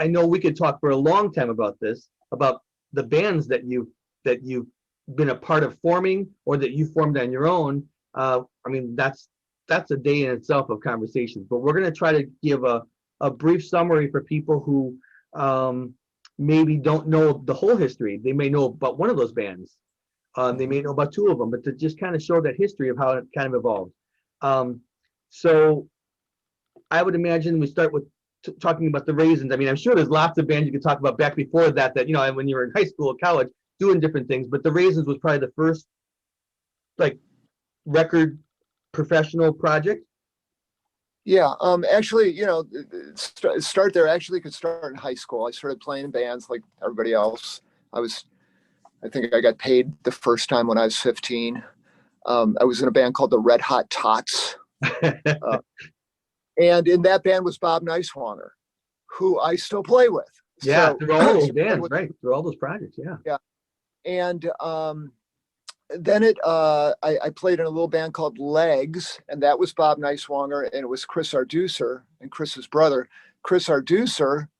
I know we could talk for a long time about this, about the bands that you've been a part of forming or that you formed on your own. I mean, that's a day in itself of conversations. But we're going to try to give a brief summary for people who maybe don't know the whole history. They may know about one of those bands. They may know about two of them, but to just kind of show that history of how it kind of evolved. So I would imagine we start with talking about the Raisins. I mean, I'm sure there's lots of bands you could talk about back before that, you know, when you were in high school or college doing different things, but the Raisins was probably the first like record professional project. Yeah, actually, you know, start there. Actually, could start in high school. I started playing in bands like everybody else. I think I got paid the first time when I was 15. I was in a band called the Red Hot Tots. And in that band was Bob Neiswanger, who I still play with. Yeah, so, through all those bands, right? Through all those projects, yeah. Yeah. And then I played in a little band called Legs, and that was Bob Neiswanger, and it was Chris Arducer and Chris's brother. Chris Arducer,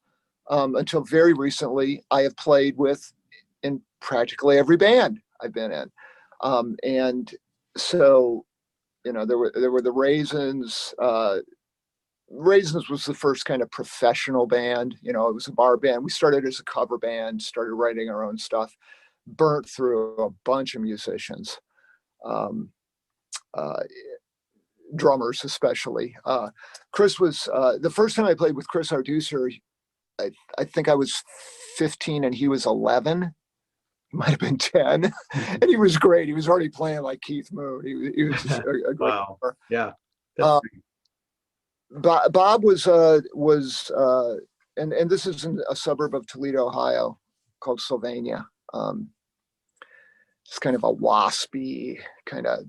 until very recently, I have played with in practically every band I've been in. And so, you know, there were the Raisins. Raisins was the first kind of professional band. You know, it was a bar band. We started as a cover band, started writing our own stuff, burnt through a bunch of musicians, drummers especially. Chris was, the first time I played with Chris Arducer, I think I was 15 and he was 11. Might have been 10. And he was great. He was already playing like Keith Moon. He was just a great wow. drummer. Yeah. Bob was and this is in a suburb of Toledo, Ohio, called Sylvania. It's kind of a waspy kind of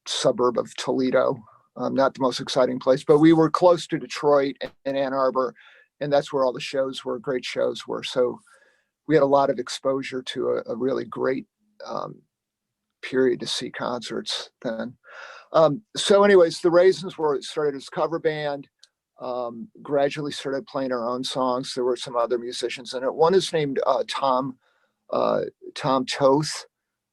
suburb of Toledo. Not the most exciting place, but we were close to Detroit and Ann Arbor, and that's where all the shows were, great shows were. So we had a lot of exposure to a really great period to see concerts then. So anyways, the Raisins started as a cover band, gradually started playing our own songs. There were some other musicians in it. One is named Tom Toth,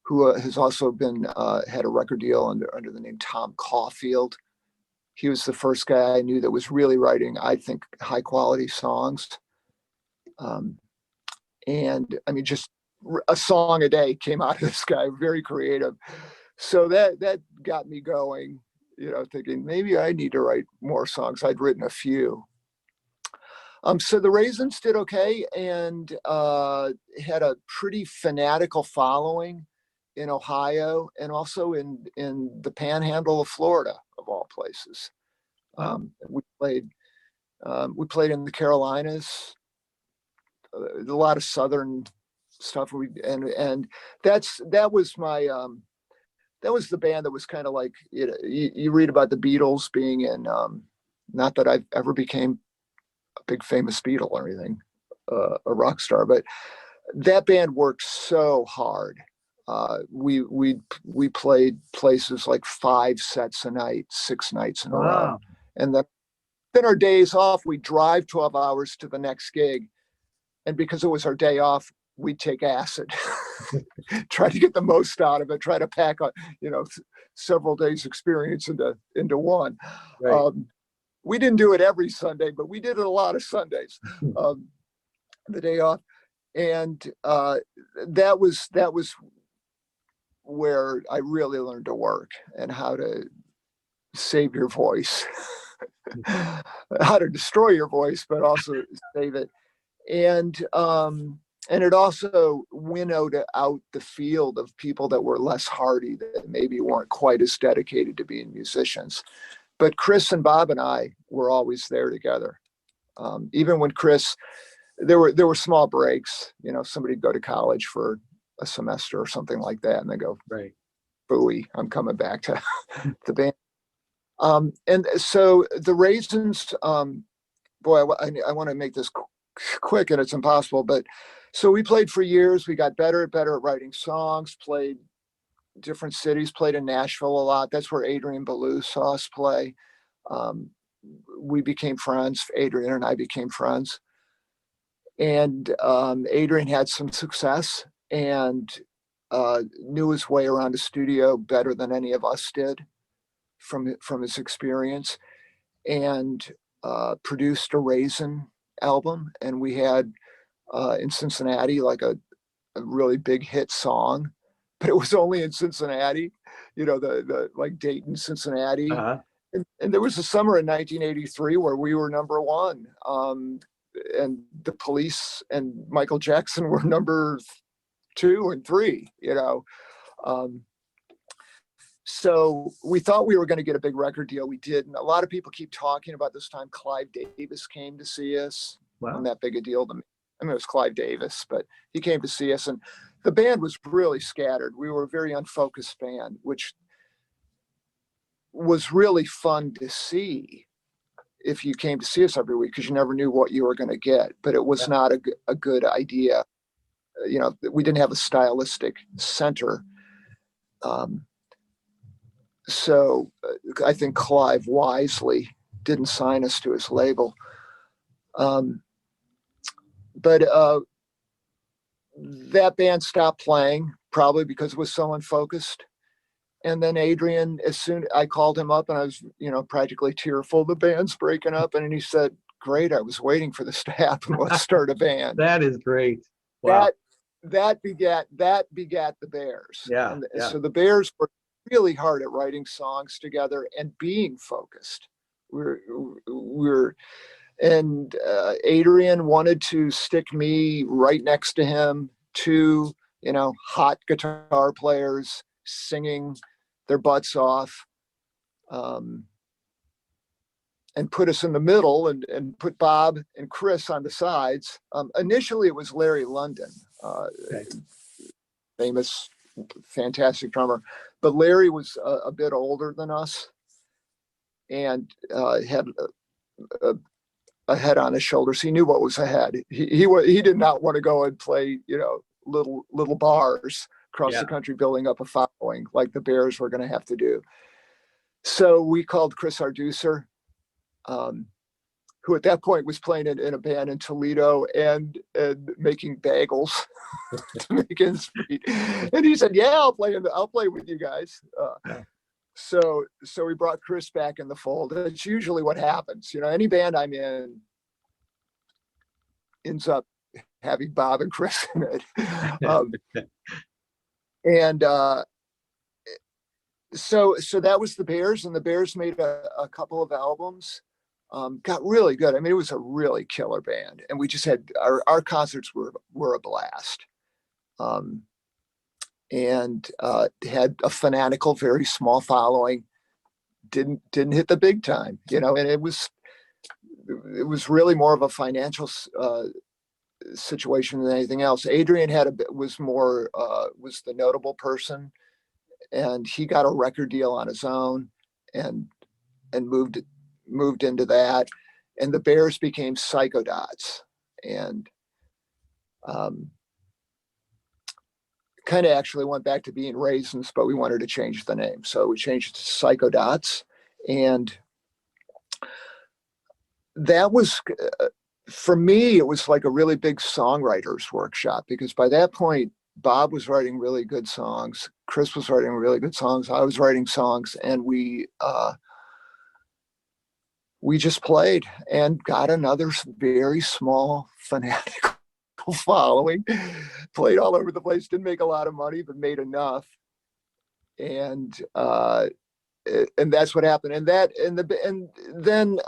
who has also been had a record deal under the name Tom Caulfield. He was the first guy I knew that was really writing, I think, high quality songs. And I mean, just a song a day came out of this guy, very creative. So that got me going, you know, thinking maybe I need to write more songs. I'd written a few. So the Raisins did okay and had a pretty fanatical following in Ohio and also in the panhandle of Florida, of all places. We played in the Carolinas, a lot of Southern stuff. And that was my that was the band that was kind of like, you know, you read about the Beatles being in, not that I've ever became a big famous Beatle or anything, a rock star, but that band worked so hard. We played places like 5 sets a night, 6 nights in a row. And then our days off, we drive 12 hours to the next gig. And because it was our day off, we'd take acid, try to get the most out of it, try to pack on, you know, several days experience into one. Right. We didn't do it every Sunday, but we did it a lot of Sundays, the day off. And that was where I really learned to work and how to save your voice, how to destroy your voice, but also save it. And it also winnowed out the field of people that were less hardy, that maybe weren't quite as dedicated to being musicians. But Chris and Bob and I were always there together. Even when Chris, there were small breaks, you know, somebody'd go to college for a semester or something like that, and they go, right, booey, I'm coming back to the band. And so the Raisins, boy, I want to make this quick and it's impossible, but so we played for years. We got better and better at writing songs, played different cities, played in Nashville a lot. That's where Adrian Belew saw us play. We became friends. Adrian and I became friends. And Adrian had some success and knew his way around the studio better than any of us did from his experience, and produced a Raisin album. And we had in Cincinnati like a really big hit song, but it was only in Cincinnati, the like Dayton, Cincinnati. Uh-huh. And there was a summer in 1983 where we were number one. And the Police and Michael Jackson were number 2 and 3. So we thought we were going to get a big record deal. We did. And a lot of people keep talking about this time Clive Davis came to see us. Wow. Wasn't that big a deal to me. I mean, it was Clive Davis, but he came to see us, and the band was really scattered. We were a very unfocused band, which was really fun to see if you came to see us every week, because you never knew what you were going to get. But it was not a good idea. We didn't have a stylistic center. So I think Clive wisely didn't sign us to his label. But that band stopped playing, probably because it was so unfocused. And then Adrian, as soon I called him up, and I was, practically tearful, the band's breaking up. And he said, "Great, I was waiting for this to happen. Let's start a band." That is great. Wow. That begat the Bears. Yeah, And yeah. so the Bears were really hard at writing songs together and being focused. And Adrian wanted to stick me right next to him, two, hot guitar players singing their butts off, and put us in the middle, and put Bob and Chris on the sides. Initially, it was Larry London, Okay. famous, fantastic drummer, but Larry was a bit older than us and had a head on his shoulders. He knew what was ahead. He did not want to go and play, little bars across the country, building up a following like the Bears were going to have to do. So we called Chris Arducer, who at that point was playing in a band in Toledo and making bagels to make ends meet. And he said, "Yeah, I'll play with you guys." So we brought Chris back in the fold. It's usually what happens. Any band I'm in ends up having Bob and Chris in it. So that was the Bears, and the Bears made a couple of albums. Got really good. I mean, it was a really killer band, and we just had our concerts were a blast. And had a fanatical, very small following. Didn't hit the big time, and it was really more of a financial situation than anything else. Adrian was the notable person, and he got a record deal on his own, and moved into that, and the Bears became Psychodots, and kind of actually went back to being Raisins, but we wanted to change the name, so we changed it to Psychodots. And that was, for me, it was like a really big songwriter's workshop, because by that point, Bob was writing really good songs, Chris was writing really good songs, I was writing songs, and we just played and got another very small fanatical following, played all over the place, didn't make a lot of money, but made enough. And that's what happened. And then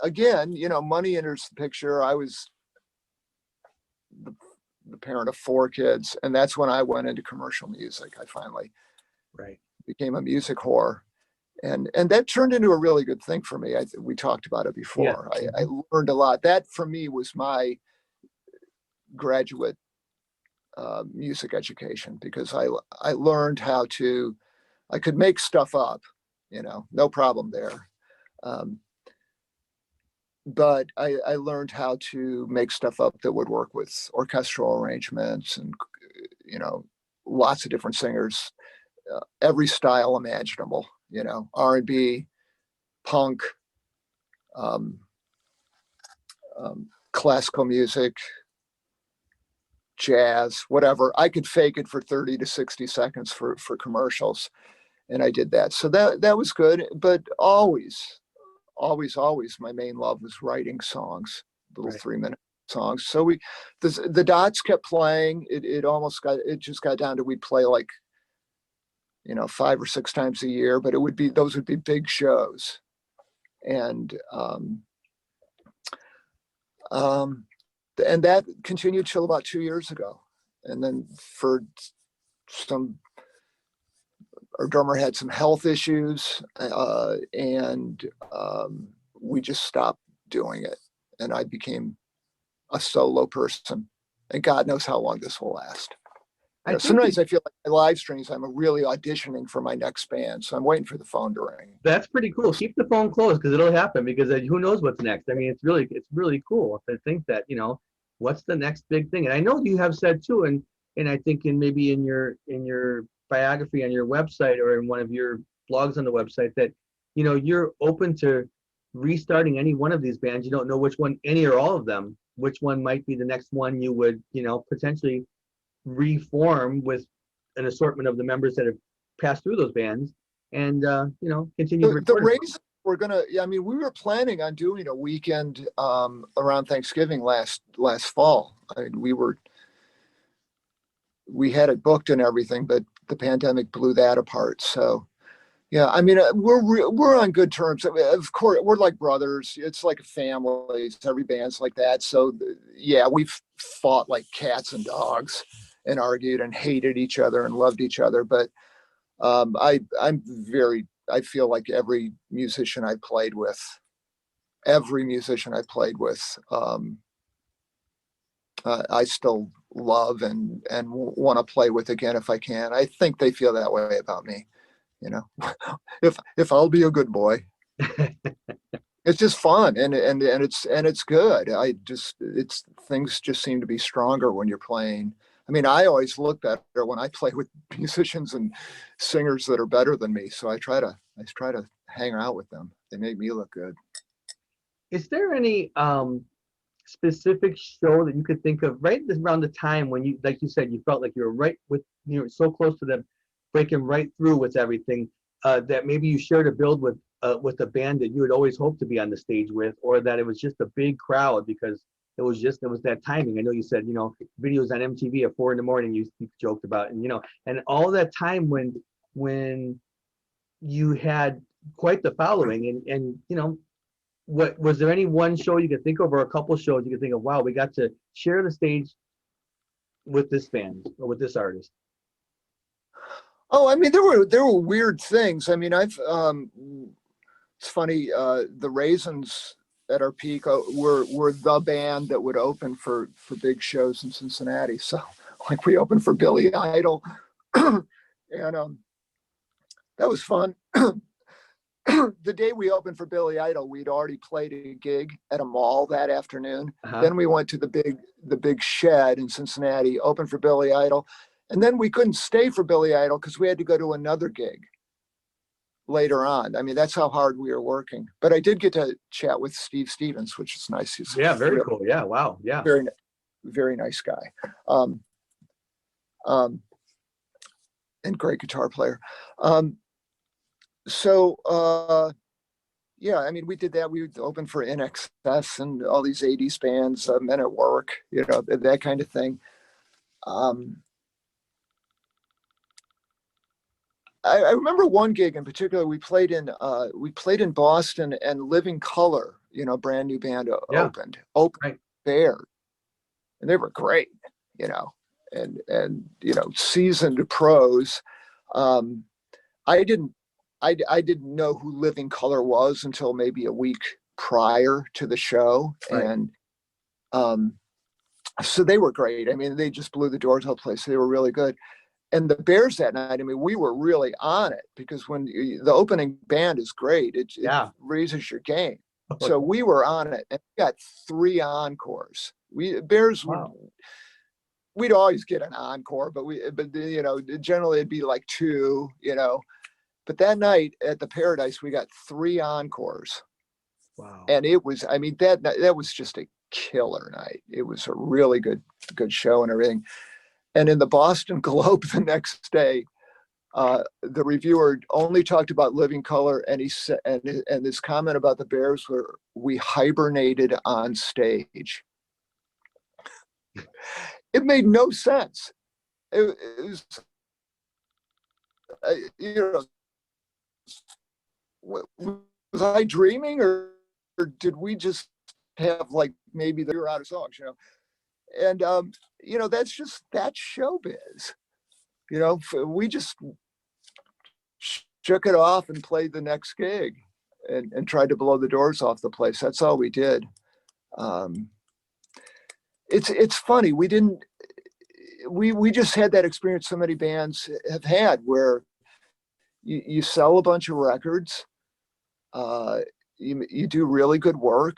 again, money enters the picture. I was the parent of 4 kids, and that's when I went into commercial music. I finally became a music whore. And that turned into a really good thing for me. We talked about it before. Yeah. I learned a lot. That for me was my graduate music education, because I learned how I could make stuff up, no problem there. But I learned how to make stuff up that would work with orchestral arrangements and, lots of different singers, every style imaginable, R&B, punk, classical music, jazz, whatever. I could fake it for 30 to 60 seconds for commercials. And I did that. So that was good. But always, my main love was writing songs, little Right. 3-minute songs. So the dots kept playing. It just got down to, we'd play like, 5 or 6 times a year, but those would be big shows. And, and that continued till about 2 years ago. And then our drummer had some health issues, and we just stopped doing it. And I became a solo person. And God knows how long this will last. Sometimes I feel like my live streams, I'm really auditioning for my next band. So I'm waiting for the phone to ring. That's pretty cool. Keep the phone closed because it'll happen, because who knows what's next. I mean, it's really cool to think that, what's the next big thing. And I know you have said too, and I think maybe in your biography on your website or in one of your blogs on the website that, you're open to restarting any one of these bands. You don't know which one, any or all of them, which one might be the next one you would, potentially reform with an assortment of the members that have passed through those bands, and continue to The record. Raisins were we were planning on doing a weekend around Thanksgiving last fall. We had it booked and everything, but the pandemic blew that apart. So yeah, we're on good terms. Of course, we're like brothers. It's like a family. Every band's like that. So yeah, we've fought like cats and dogs and argued and hated each other and loved each other. But I feel like every musician I played with, I still love and want to play with again if I can. I think they feel that way about me. If I'll be a good boy. It's just fun and it's good. Things just seem to be stronger when you're playing. I mean, I always look better when I play with musicians and singers that are better than me. So I try to hang out with them. They make me look good. Is there any specific show that you could think of right around the time when you, like you said, you felt like you were right with, so close to them, breaking right through with everything, that maybe you shared a build with a band that you had always hoped to be on the stage with, or that it was just a big crowd because it was that timing. I know you said, videos on MTV at 4 a.m. you joked about, and and all that time when you had quite the following, and what was there any one show you could think of, or a couple shows you could think of, wow, we got to share the stage with this band or with this artist? Oh, I mean, there were weird things. I mean, it's funny. The Raisins at our peak were the band that would open for big shows in Cincinnati. So, like, we opened for Billy Idol, and that was fun. The day we opened for Billy Idol, we'd already played a gig at a mall that afternoon. Uh-huh. Then we went to the big shed in Cincinnati, opened for Billy Idol. And then we couldn't stay for Billy Idol because we had to go to another gig later on. I mean, that's how hard we were working. But I did get to chat with Steve Stevens, which is nice. He's very cool. Yeah, wow. Yeah. Very, very nice guy. And great guitar player. Yeah, I mean, we did that. We would open for NXS and all these 80s bands, Men at Work, that kind of thing. I remember one gig in particular. We played in Boston, and Living Color, brand new band opened right. there, and they were great, and seasoned pros. I didn't know who Living Color was until maybe a week prior to the show, right. And so they were great. I mean, they just blew the doors off the place. They were really good. And the Bears that night, I mean, we were really on it, because when the opening band is great, it raises your game. So we were on it, and we got 3 encores. We'd always get an encore, but generally it'd be like 2, But that night at the Paradise, we got 3 encores. Wow. And it was, I mean, that was just a killer night. It was a really good show and everything. And in the Boston Globe the next day, the reviewer only talked about Living Color, and he said, and his comment about the Bears were, "We hibernated on stage." It made no sense. It was, you know, was I dreaming, or did we just have like maybe they were out of songs, you know? And you know, that's showbiz. You know, we just shook it off and played the next gig, and tried to blow the doors off the place. That's all we did. It's funny. We just had that experience so many bands have had, where you sell a bunch of records, you do really good work.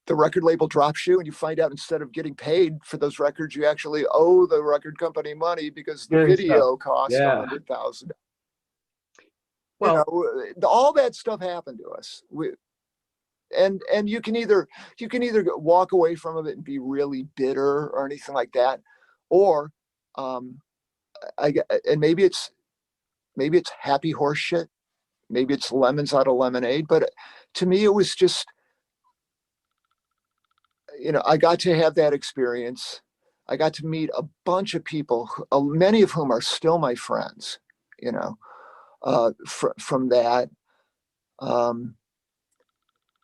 The record label drops you, and you find out instead of getting paid for those records, you actually owe the record company money because the video cost $100,000. Well, You know, all that stuff happened to us. And you can either walk away from it and be really bitter or anything like that, or and maybe it's happy horse shit, maybe it's lemons out of lemonade. But to me, it was just, you know, I got to have that experience. I got to meet a bunch of people, many of whom are still my friends, you know, from that.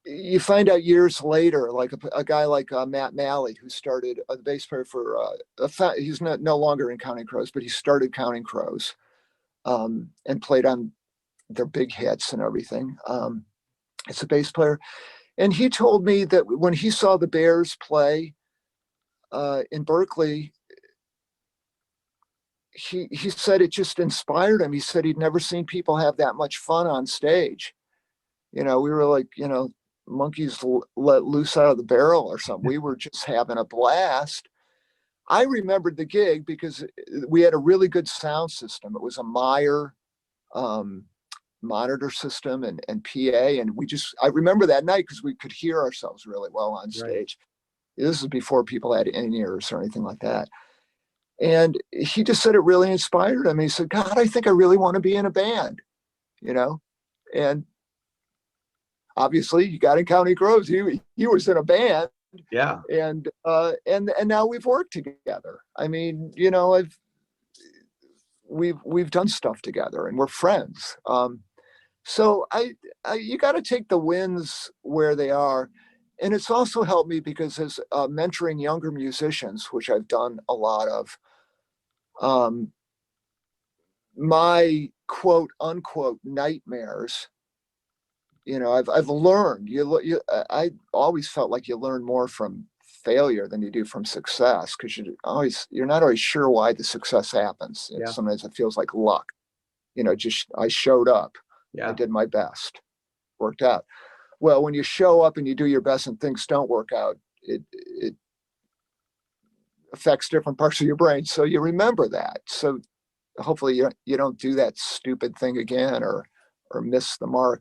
You find out years later, like a guy like Matt Malley, who started the bass player for, he's no longer in Counting Crows, but he started Counting Crows, and played on their big hits and everything. It's a bass player. And he told me that when he saw the Bears play in Berkeley, he said it just inspired him. He said he'd never seen people have that much fun on stage. You know, we were like, you know, monkeys let loose out of the barrel or something. We were just having a blast. I remembered the gig because we had a really good sound system. It was a Meyer monitor system and PA. And I remember that night because we could hear ourselves really well on stage. Right. This is before people had in-ears or anything like that. And he just said it really inspired him. He said, God, I think I really want to be in a band, you know? And obviously you got in Counting Crows. He was in a band. Yeah. And now we've worked together. I mean, you know, we've done stuff together and we're friends. So you got to take the wins where they are. And it's also helped me because as mentoring younger musicians, which I've done a lot of, my quote unquote nightmares, you know, I've learned, I always felt like you learn more from failure than you do from success, because you're not always sure why the success happens. Yeah. Sometimes it feels like luck, you know, just I showed up. Yeah. I did my best, worked out. Well, when you show up and you do your best and things don't work out, it affects different parts of your brain. So you remember that. So hopefully you don't do that stupid thing again or miss the mark.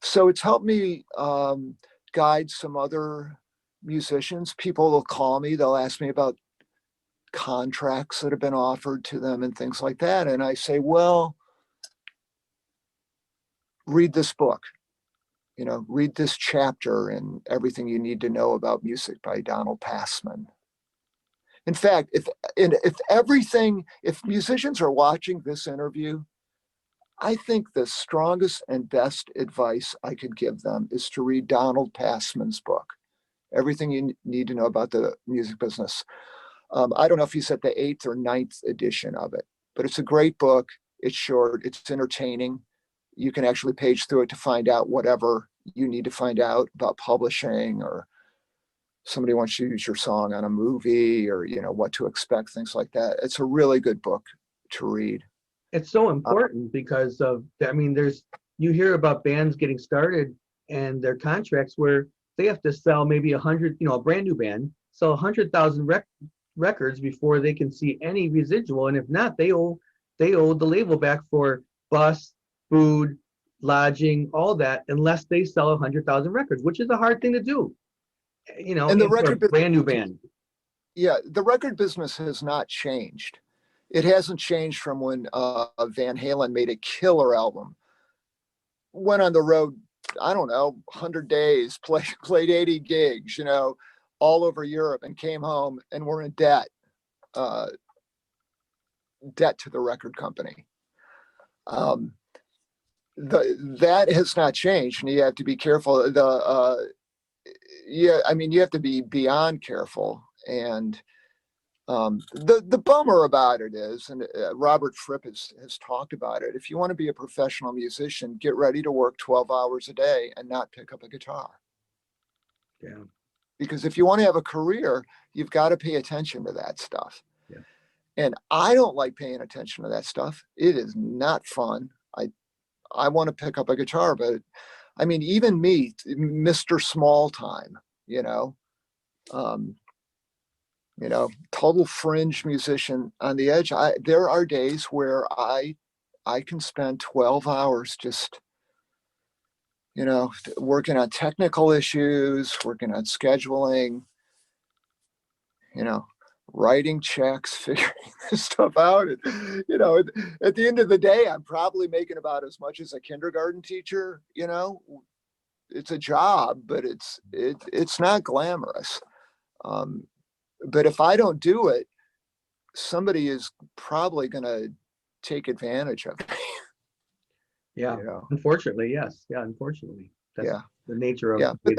So it's helped me guide some other musicians. People will call me, they'll ask me about contracts that have been offered to them and things like that. And I say, well, read this book, you know, read this chapter in Everything You Need to Know About Music by Donald Passman. In fact, if musicians are watching this interview, I think the strongest and best advice I could give them is to read Donald Passman's book, Everything You Need to Know About the Music Business. I don't know if he's at the 8th or 9th edition of it, but it's a great book. It's short, it's entertaining. You can actually page through it to find out whatever you need to find out about publishing, or somebody wants you to use your song on a movie, or, you know, what to expect, things like that. It's a really good book to read. It's so important because of, I mean, you hear about bands getting started and their contracts where they have to sell maybe 100, you know, a brand new band, sell 100,000 records before they can see any residual. And if not, they owe the label back for bus, food, lodging, all that, unless they sell 100,000 records, which is a hard thing to do. You know, And the and for a record brand new band. Yeah, the record business has not changed. It hasn't changed from when Van Halen made a killer album, went on the road, I don't know, 100 days, played 80 gigs, you know, all over Europe, and came home and were in uh, debt to the record company. Um, that has not changed, and you have to be careful. I mean, you have to be beyond careful. And the bummer about it is, and Robert Fripp has talked about it, if you want to be a professional musician, get ready to work 12 hours a day and not pick up a guitar. Yeah. Because if you want to have a career, you've got to pay attention to that stuff. Yeah. And I don't like paying attention to that stuff. It is not fun. I want to pick up a guitar, but I mean, even me, Mr. Small Time, you know, total fringe musician on the edge. There are days where I can spend 12 hours just, working on technical issues, working on scheduling, writing checks, figuring this stuff out. And, at the end of the day, I'm probably making about as much as a kindergarten teacher. It's a job, but it's not glamorous. But if I don't do it, somebody is probably going to take advantage of me. Yeah. Unfortunately, yes. Yeah. Unfortunately, that's the nature of. Yeah. But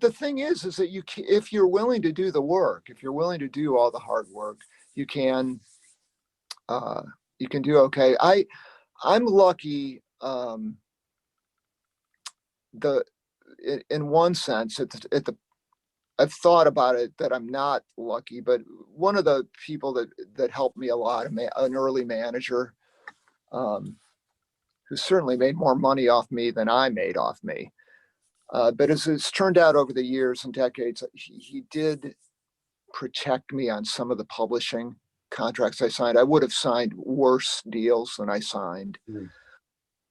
the thing is that if you're willing to do the work, if you're willing to do all the hard work, you can do okay. I'm lucky. In one sense, I've thought about it that I'm not lucky, but one of the people that helped me a lot, an early manager, who certainly made more money off me than I made off me. But as it's turned out over the years and decades, he did protect me on some of the publishing contracts I signed. I would have signed worse deals than I signed.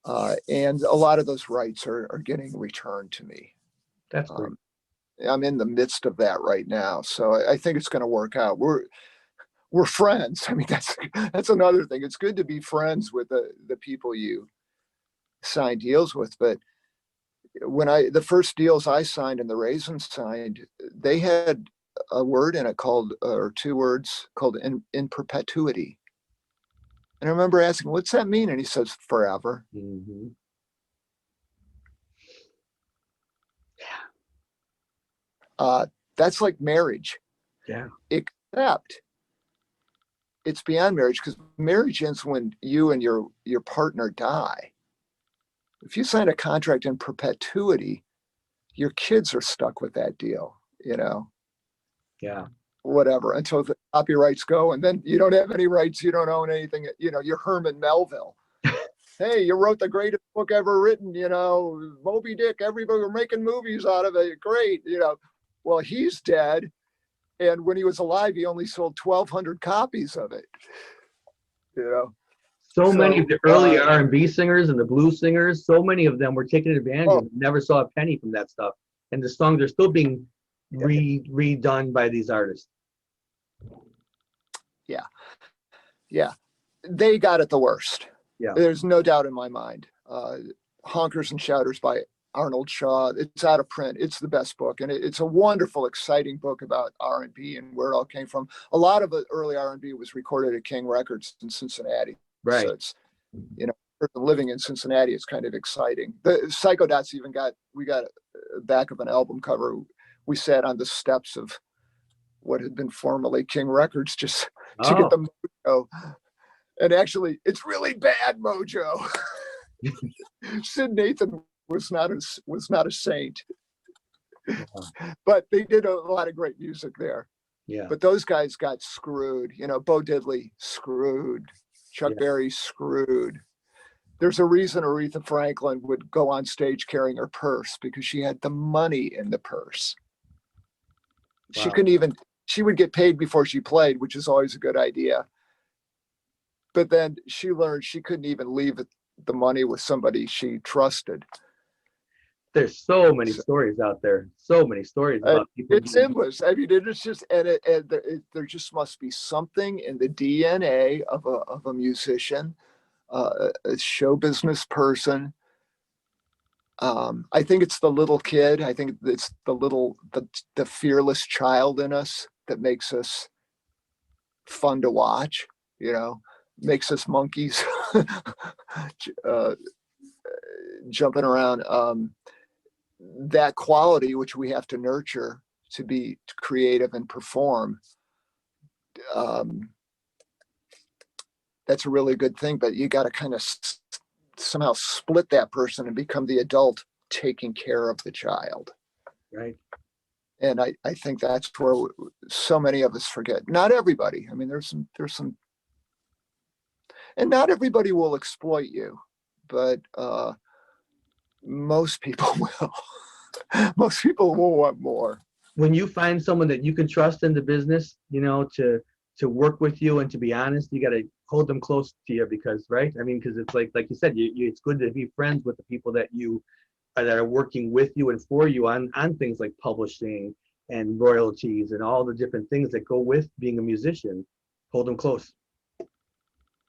And a lot of those rights are getting returned to me. That's great. I'm in the midst of that right now. So I think it's going to work out. We're friends. I mean, that's another thing. It's good to be friends with the people you sign deals with. But when the first deals I signed and the Raisins signed, they had a word in it or two words called in perpetuity. And I remember asking, what's that mean? And he says, forever. Mm-hmm. That's like marriage. Yeah. Except it's beyond marriage, because marriage ends when you and your partner die. If you sign a contract in perpetuity, your kids are stuck with that deal, Yeah. Whatever, until the copyrights go, and then you don't have any rights, you don't own anything, you're Herman Melville. Hey, you wrote the greatest book ever written, Moby Dick, everybody, we're making movies out of it, great, well, he's dead, and when he was alive, he only sold 1,200 copies of it, So many of the early R&B singers and the blues singers, so many of them were taken advantage of, never saw a penny from that stuff. And the songs are still being redone by these artists. Yeah. Yeah. They got it the worst. Yeah. There's no doubt in my mind. Honkers and Shouters by Arnold Shaw. It's out of print. It's the best book. And it's a wonderful, exciting book about R&B and where it all came from. A lot of the early R&B was recorded at King Records in Cincinnati. Right. So it's, living in Cincinnati, it's kind of exciting. The Psychodots we got a back of an album cover. We sat on the steps of what had been formerly King Records just to get the mojo. And actually, it's really bad mojo. Sid Nathan was not a saint, but they did a lot of great music there. Yeah. But those guys got screwed. Bo Diddley screwed. Chuck Berry screwed. There's a reason Aretha Franklin would go on stage carrying her purse, because she had the money in the purse. Wow. She would get paid before she played, which is always a good idea. But then she learned she couldn't even leave the money with somebody she trusted. There's so many So, stories out there. So many stories about people. it's endless. I mean, it's just, there just must be something in the DNA of a musician, a show business person. I think it's the little kid. I think it's the fearless child in us that makes us fun to watch, you know, makes us monkeys, uh, jumping around. That quality, which we have to nurture to be creative and perform, um, that's a really good thing. But you got to kind of somehow split that person and become the adult taking care of the child. Right. And I think that's where so many of us forget. Not everybody. I mean, there's some, and not everybody will exploit you, but most people will. Most people will want more. When you find someone that you can trust in the business, you know, to work with you and to be honest, you got to hold them close to you because, right? I mean, because it's like you said, it's good to be friends with the people that you that are working with you and for you on things like publishing and royalties and all the different things that go with being a musician. Hold them close.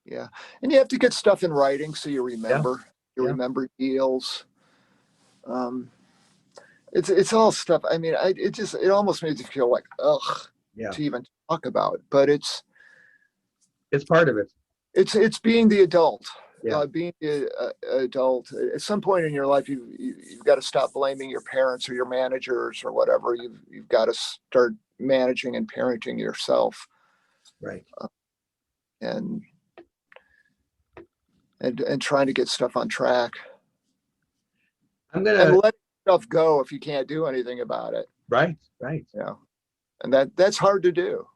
Yeah, and you have to get stuff in writing so you Yeah, remember. You yeah, remember deals. Um, it's all stuff. I mean, it almost makes you feel like ugh yeah. to even talk about. But It's part of it. it's being the adult. Yeah, Being the adult. At some point in your life, you've got to stop blaming your parents or your managers or whatever. You've got to start managing and parenting yourself, right. and and trying to get stuff on track I'm and gonna. let stuff go if you can't do anything about it. Right, right. You know, and that's hard to do.